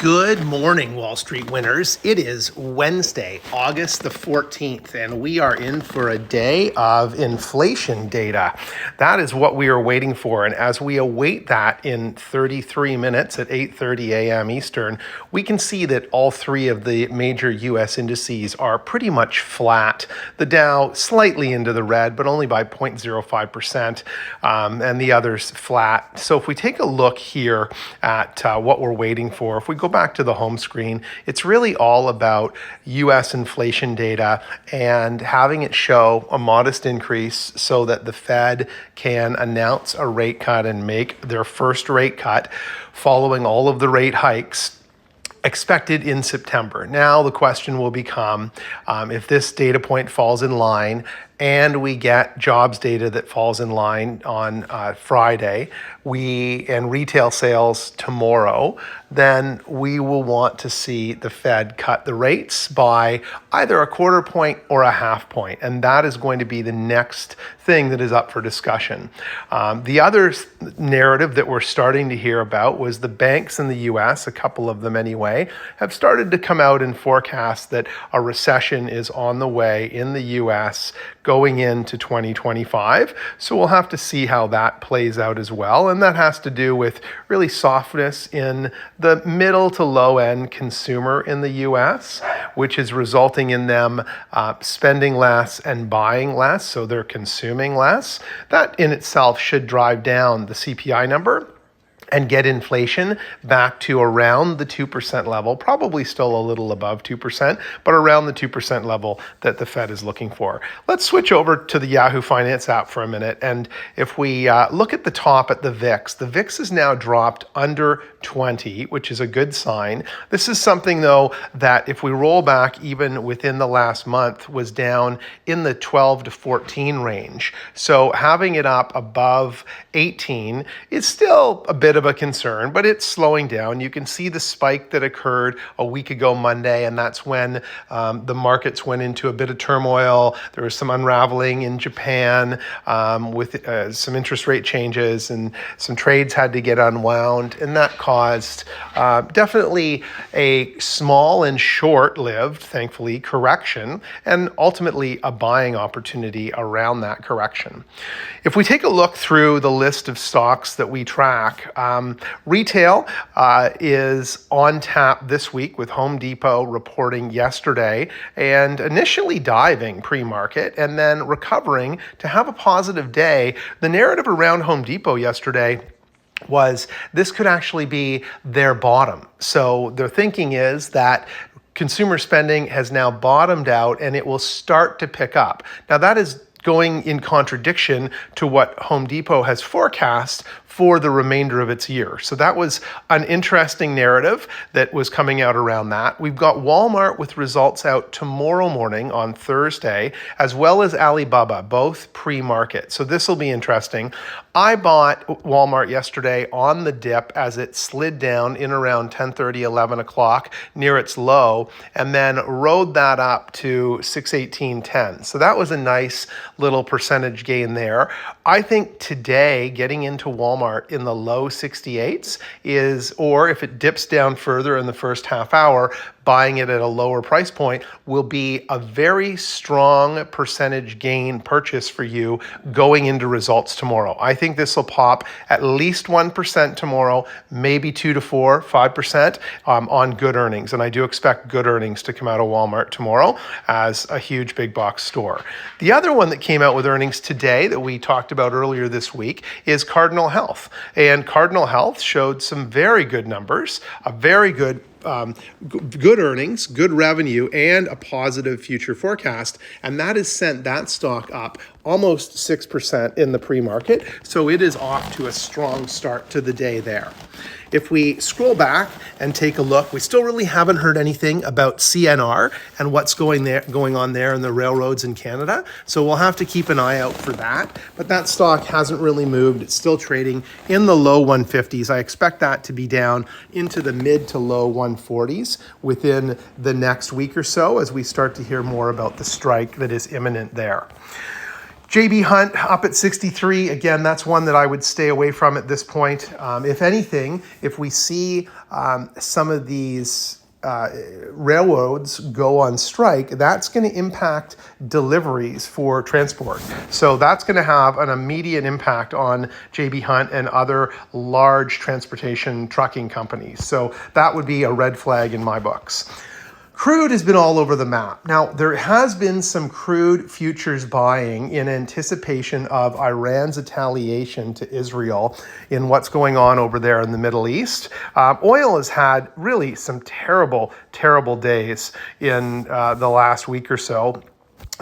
Good morning, Wall Street winners. It is Wednesday, August the 14th, and we are in for a day of inflation data. That is what we are waiting for. And as we await that in 33 minutes at 8:30 a.m. Eastern, we can see that all three of the major U.S. indices are pretty much flat. The Dow slightly into the red, but only by 0.05%, and the others flat. So if we take a look here at what we're waiting for, if we go back to the home screen, it's really all about U.S. inflation data and having it show a modest increase so that the Fed can announce a rate cut and make their first rate cut following all of the rate hikes expected in September. Now the question will become, if this data point falls in line and we get jobs data that falls in line on Friday, and retail sales tomorrow, then we will want to see the Fed cut the rates by either a quarter point or a half point. And that is going to be the next thing that is up for discussion. The other narrative that we're starting to hear about was the banks in the US, a couple of them anyway, have started to come out and forecast that a recession is on the way in the US going into 2025. So we'll have to see how that plays out as well. And that has to do with really softness in the middle to low end consumer in the US, which is resulting in them spending less and buying less. So they're consuming less. That in itself should drive down the CPI number and get inflation back to around the 2% level, probably still a little above 2%, but around the 2% level that the Fed is looking for. Let's switch over to the Yahoo Finance app for a minute. And if we look at the top at the VIX has now dropped under 20, which is a good sign. This is something, though, that if we roll back even within the last month was down in the 12 to 14 range. So having it up above 18 is still a bit of a concern, but it's slowing down. You can see the spike that occurred a week ago Monday, and that's when the markets went into a bit of turmoil. There was some unraveling in Japan with some interest rate changes, and some trades had to get unwound, and that caused definitely a small and short-lived, thankfully, correction, and ultimately a buying opportunity around that correction. If we take a look through the list of stocks that we track, retail is on tap this week with Home Depot reporting yesterday and initially diving pre-market and then recovering to have a positive day. The narrative around Home Depot yesterday was this could actually be their bottom. So their thinking is that consumer spending has now bottomed out and it will start to pick up. Now that is going in contradiction to what Home Depot has forecast for the remainder of its year. So that was an interesting narrative that was coming out around that. We've got Walmart with results out tomorrow morning on Thursday, as well as Alibaba, both pre-market. So this will be interesting. I bought Walmart yesterday on the dip as it slid down in around 10:30, 11 o'clock near its low, and then rode that up to 618.10. So that was a nice little percentage gain there. I think today getting into Walmart in the low 68s is, or if it dips down further in the first half hour, buying it at a lower price point will be a very strong percentage gain purchase for you going into results tomorrow. I think this will pop at least 1% tomorrow, maybe 2 to 4, 5% on good earnings. And I do expect good earnings to come out of Walmart tomorrow as a huge big box store. The other one that came out with earnings today that we talked about earlier this week is Cardinal Health. And Cardinal Health showed some very good numbers, a very good earnings, good revenue, and a positive future forecast. And that has sent that stock up almost 6% in the pre-market. So it is off to a strong start to the day there. If we scroll back and take a look, we still really haven't heard anything about CNR and what's going on there in the railroads in Canada. So we'll have to keep an eye out for that. But that stock hasn't really moved. It's still trading in the low 150s. I expect that to be down into the mid to low 140s within the next week or so as we start to hear more about the strike that is imminent there. JB Hunt up at 63. Again, that's one that I would stay away from at this point. If anything, if we see some of these railroads go on strike, that's going to impact deliveries for transport. So that's going to have an immediate impact on JB Hunt and other large transportation trucking companies. So that would be a red flag in my books. Crude has been all over the map. Now, there has been some crude futures buying in anticipation of Iran's retaliation to Israel in what's going on over there in the Middle East. Oil has had really some terrible, terrible days in the last week or so.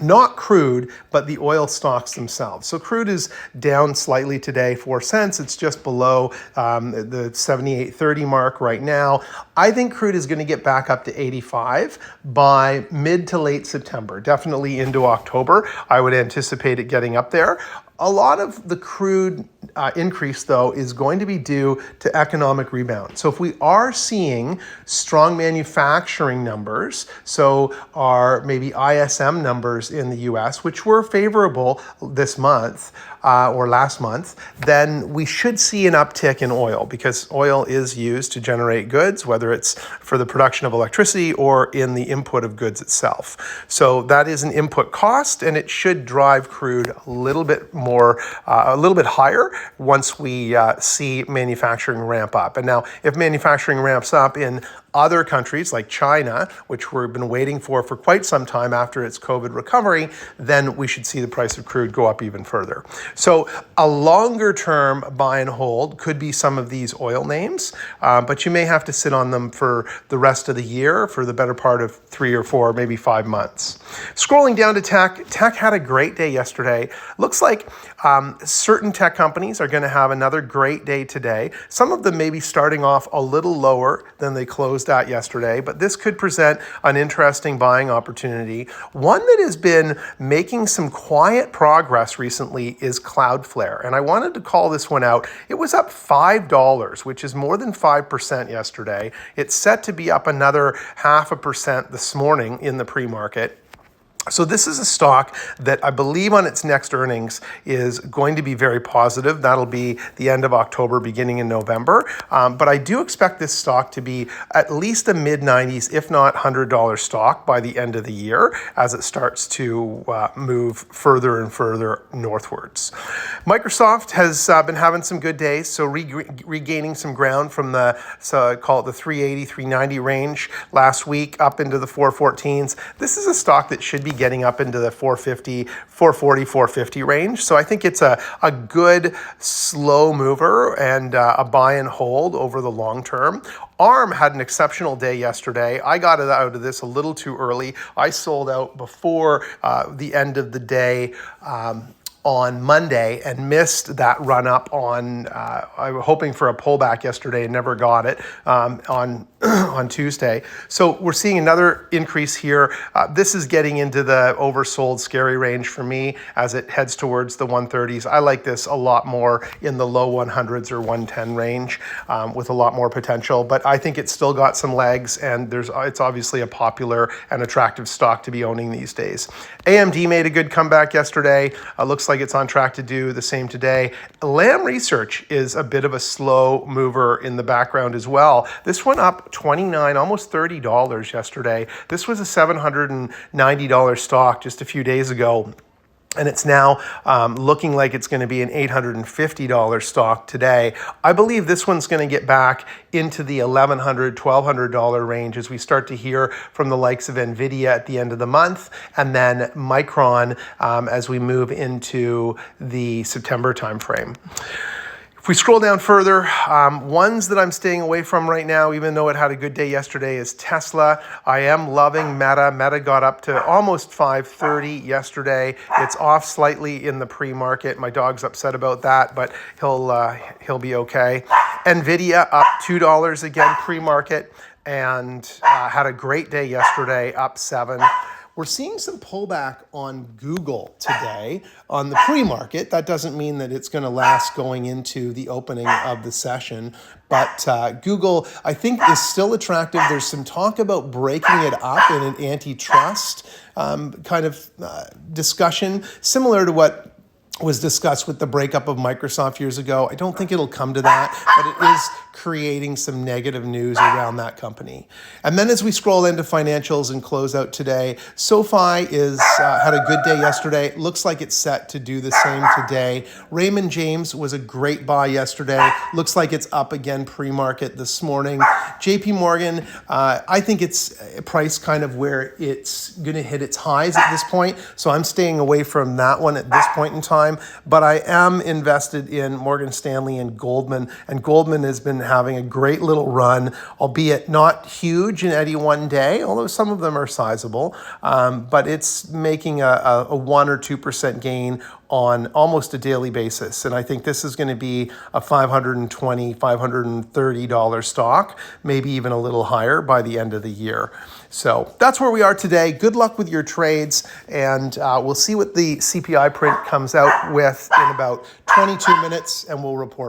Not crude, but the oil stocks themselves. So crude is down slightly today, 4 cents. It's just below the 78.30 mark right now. I think crude is going to get back up to 85 by mid to late September, definitely into October. I would anticipate it getting up there. A lot of the crude increase, though, is going to be due to economic rebound. So if we are seeing strong manufacturing numbers, so our maybe ISM numbers in the US, which were favorable this month or last month, then we should see an uptick in oil, because oil is used to generate goods, whether it's for the production of electricity or in the input of goods itself. So that is an input cost, and it should drive crude a little bit more, a little bit higher once we see manufacturing ramp up. And now, if manufacturing ramps up in other countries like China, which we've been waiting for quite some time after its COVID recovery, then we should see the price of crude go up even further. So a longer term buy and hold could be some of these oil names, but you may have to sit on them for the rest of the year, for the better part of 3 or 4, maybe 5 months. Scrolling down to tech, tech had a great day yesterday. Looks like certain tech companies are going to have another great day today. Some of them may be starting off a little lower than they closed at yesterday, but this could present an interesting buying opportunity. One that has been making some quiet progress recently is Cloudflare, and I wanted to call this one out. It was up $5, which is more than 5% yesterday. It's set to be up another 0.5% this morning in the pre-market. So this is a stock that I believe on its next earnings is going to be very positive. That'll be the end of October, beginning in November. But I do expect this stock to be at least a mid-90s, if not $100 stock by the end of the year as it starts to move further and further northwards. Microsoft has been having some good days, so regaining some ground from the, call it the 380, 390 range last week up into the 414s. This is a stock that should be getting up into the 450, 440, 450 range. So I think it's a good slow mover and a buy and hold over the long term. ARM had an exceptional day yesterday. I got it out of this a little too early. I sold out before the end of the day on Monday and missed that run up on, I was hoping for a pullback yesterday and never got it on Tuesday. So we're seeing another increase here. This is getting into the oversold scary range for me as it heads towards the 130s. I like this a lot more in the low 100s or 110 range with a lot more potential, but I think it's still got some legs, and it's obviously a popular and attractive stock to be owning these days. AMD made a good comeback yesterday. Looks like it's on track to do the same today. Lam Research is a bit of a slow mover in the background as well. This went up $29, almost $30 yesterday. This was a $790 stock just a few days ago. And it's now looking like it's going to be an $850 stock today. I believe this one's going to get back into the $1,100, $1,200 range as we start to hear from the likes of NVIDIA at the end of the month, and then Micron as we move into the September timeframe. If we scroll down further, ones that I'm staying away from right now, even though it had a good day yesterday, is Tesla. I am loving Meta. Meta got up to almost 530 yesterday. It's off slightly in the pre-market. My dog's upset about that, but he'll be okay. NVIDIA up $2 again pre-market, and had a great day yesterday, up 7. We're seeing some pullback on Google today on the pre-market. That doesn't mean that it's going to last going into the opening of the session, but Google, I think, is still attractive. There's some talk about breaking it up in an antitrust kind of discussion, similar to what was discussed with the breakup of Microsoft years ago. I don't think it'll come to that, but it is creating some negative news around that company. And then as we scroll into financials and close out today, SoFi had a good day yesterday. Looks like it's set to do the same today. Raymond James was a great buy yesterday. Looks like it's up again pre-market this morning. JP Morgan, I think it's priced kind of where it's going to hit its highs at this point. So I'm staying away from that one at this point in time. But I am invested in Morgan Stanley and Goldman. And Goldman has been having a great little run, albeit not huge in any one day, although some of them are sizable. But it's making a 1 or 2% gain on almost a daily basis. And I think this is going to be a $520, $530 stock, maybe even a little higher by the end of the year. So that's where we are today. Good luck with your trades, and we'll see what the CPI print comes out with in about 22 minutes, and we'll report